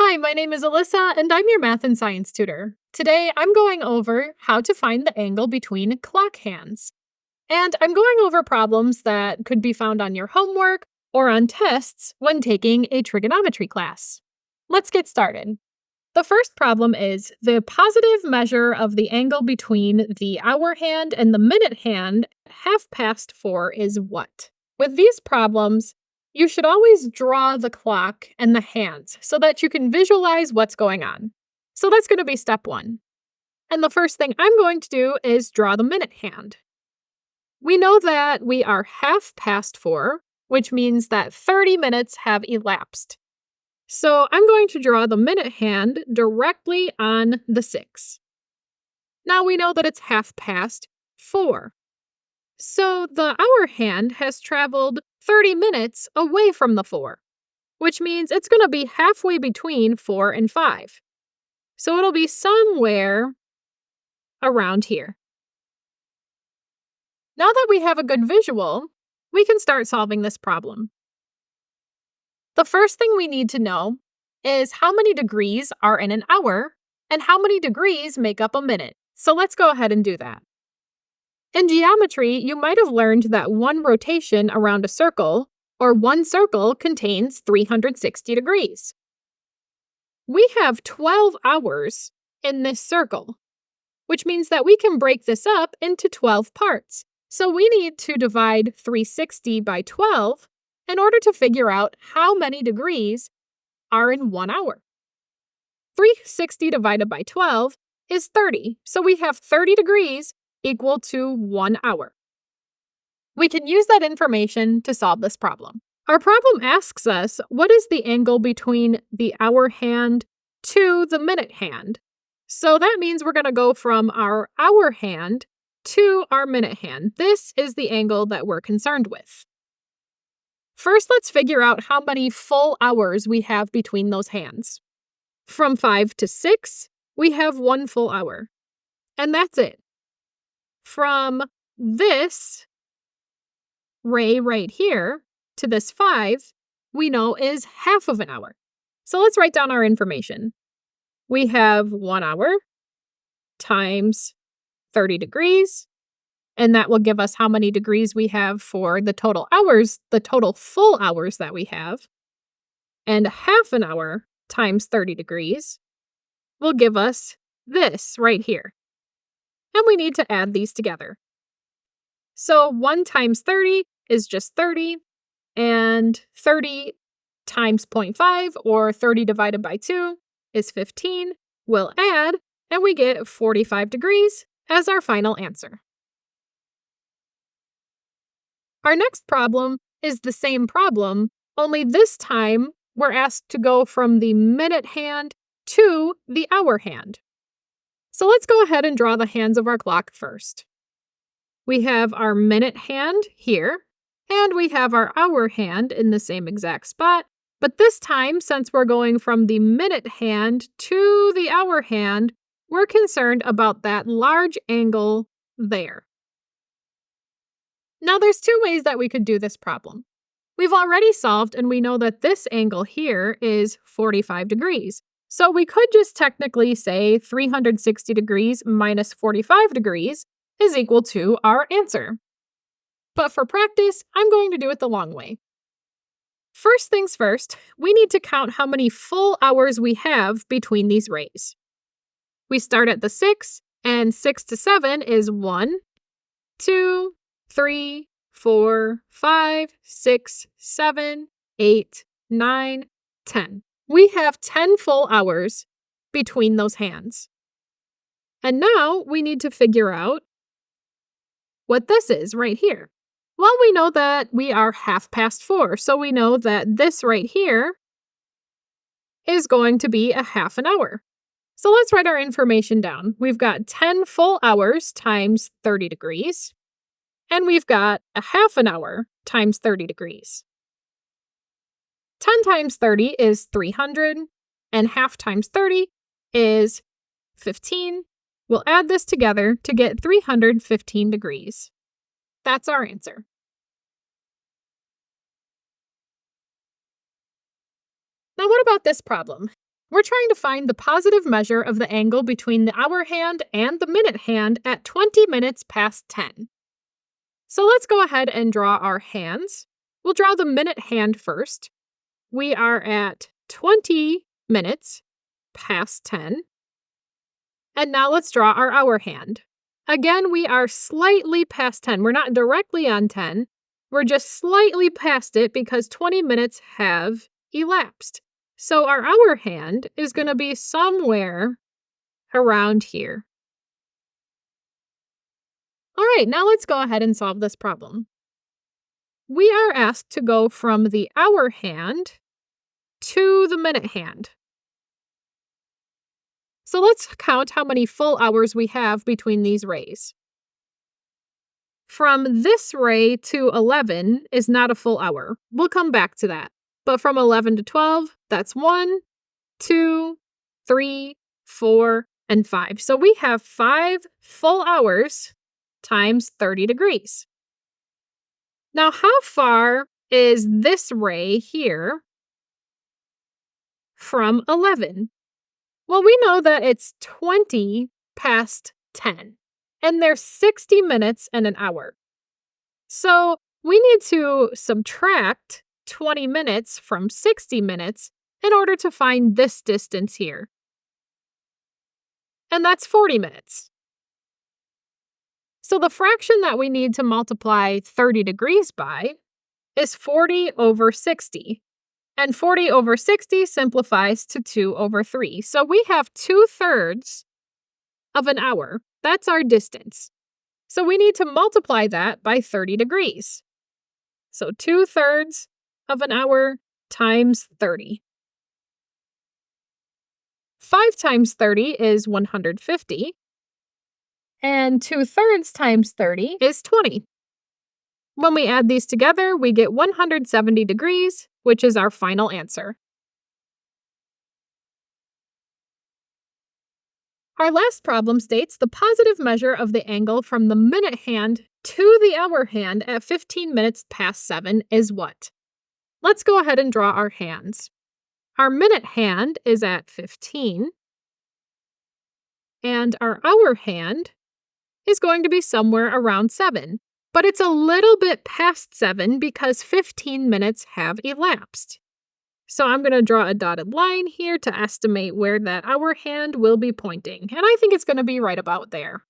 Hi, my name is Alyssa, and I'm your math and science tutor. Today, I'm going over how to find the angle between clock hands. And I'm going over problems that could be found on your homework or on tests when taking a trigonometry class. Let's get started. The first problem is the positive measure of the angle between the hour hand and the minute hand half past 4 is what? With these problems, you should always draw the clock and the hands so that you can visualize what's going on. So that's going to be step 1. And the first thing I'm going to do is draw the minute hand. We know that we are half past 4, which means that 30 minutes have elapsed. So I'm going to draw the minute hand directly on the 6. Now we know that it's half past 4. So the hour hand has traveled 30 minutes away from the 4, which means it's going to be halfway between 4 and 5. So it'll be somewhere around here. Now that we have a good visual, we can start solving this problem. The first thing we need to know is how many degrees are in an hour and how many degrees make up a minute. So let's go ahead and do that. In geometry, you might have learned that one rotation around a circle, or one circle, contains 360 degrees. We have 12 hours in this circle, which means that we can break this up into 12 parts. So we need to divide 360 by 12 in order to figure out how many degrees are in 1 hour. 360 divided by 12 is 30, so we have 30 degrees equal to 1 hour. We can use that information to solve this problem. Our problem asks us, what is the angle between the hour hand to the minute hand? So that means we're going to go from our hour hand to our minute hand. This is the angle that we're concerned with. First, let's figure out how many full hours we have between those hands. From 5 to 6, we have 1 full hour. And that's it. From this ray right here to this 5, we know is half of an hour. So let's write down our information. We have 1 hour times 30 degrees, and that will give us how many degrees we have for the total hours, the total full hours that we have. And half an hour times 30 degrees will give us this right here. And we need to add these together. So 1 times 30 is just 30, and 30 times 0.5, or 30 divided by 2, is 15. We'll add, and we get 45 degrees as our final answer. Our next problem is the same problem, only this time we're asked to go from the minute hand to the hour hand. So let's go ahead and draw the hands of our clock first. We have our minute hand here, and we have our hour hand in the same exact spot. But this time, since we're going from the minute hand to the hour hand, we're concerned about that large angle there. Now, there's 2 ways that we could do this problem. We've already solved, and we know that this angle here is 45 degrees. So we could just technically say 360 degrees minus 45 degrees is equal to our answer. But for practice, I'm going to do it the long way. First things first, we need to count how many full hours we have between these rays. We start at the 6, and 6 to 7 is 1, 2, 3, 4, 5, 6, 7, 8, 9, 10. We have 10 full hours between those hands. And now we need to figure out what this is right here. Well, we know that we are half past 4, so we know that this right here is going to be a half an hour. So let's write our information down. We've got 10 full hours times 30 degrees, and we've got a half an hour times 30 degrees. 10 times 30 is 300, and half times 30 is 15. We'll add this together to get 315 degrees. That's our answer. Now, what about this problem? We're trying to find the positive measure of the angle between the hour hand and the minute hand at 20 minutes past 10. So let's go ahead and draw our hands. We'll draw the minute hand first. We are at 20 minutes past 10. And now let's draw our hour hand. Again, we are slightly past 10. We're not directly on 10. We're just slightly past it because 20 minutes have elapsed. So our hour hand is going to be somewhere around here. All right, now let's go ahead and solve this problem. We are asked to go from the hour hand to the minute hand. So let's count how many full hours we have between these rays. From this ray to 11 is not a full hour. We'll come back to that. But from 11 to 12, that's 1, 2, 3, 4, and 5. So we have 5 full hours times 30 degrees. Now, how far is this ray here from 11? Well, we know that it's 20 past 10, and there's 60 minutes and an hour. So we need to subtract 20 minutes from 60 minutes in order to find this distance here. And that's 40 minutes. So the fraction that we need to multiply 30 degrees by is 40 over 60. And 40 over 60 simplifies to 2 over 3. So we have 2/3 of an hour. That's our distance. So we need to multiply that by 30 degrees. So 2/3 of an hour times 30. 5 times 30 is 150. And 2/3 times 30 is 20. When we add these together, we get 170 degrees, which is our final answer. Our last problem states the positive measure of the angle from the minute hand to the hour hand at 15 minutes past 7 is what? Let's go ahead and draw our hands. Our minute hand is at 15, and our hour hand is going to be somewhere around 7. But it's a little bit past 7 because 15 minutes have elapsed. So I'm going to draw a dotted line here to estimate where that hour hand will be pointing, and I think it's going to be right about there.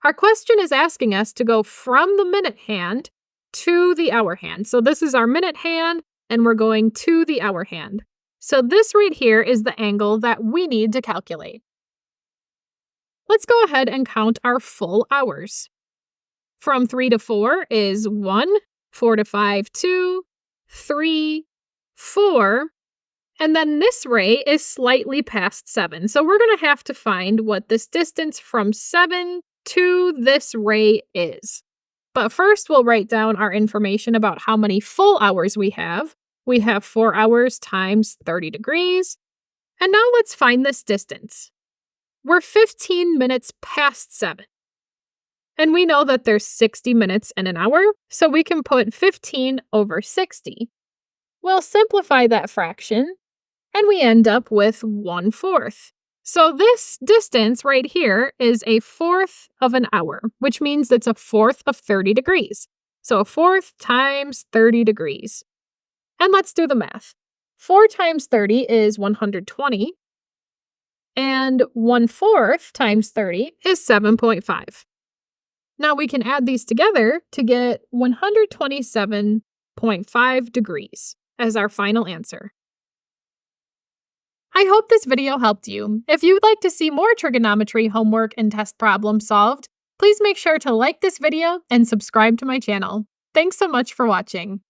Our question is asking us to go from the minute hand to the hour hand. So this is our minute hand, and we're going to the hour hand. So this right here is the angle that we need to calculate. Let's go ahead and count our full hours. From 3 to 4 is 1, 4 to 5, 2, 3, 4, and then this ray is slightly past 7. So we're going to have to find what this distance from 7 to this ray is. But first, we'll write down our information about how many full hours we have. We have 4 hours times 30 degrees. And now let's find this distance. We're 15 minutes past 7. And we know that there's 60 minutes in an hour, so we can put 15 over 60. We'll simplify that fraction, and we end up with 1/4. So this distance right here is 1/4 of an hour, which means it's 1/4 of 30 degrees. So 1/4 times 30 degrees. And let's do the math. 4 times 30 is 120, and 1/4 times 30 is 7.5. Now we can add these together to get 127.5 degrees as our final answer. I hope this video helped you. If you'd like to see more trigonometry homework and test problems solved, please make sure to like this video and subscribe to my channel. Thanks so much for watching.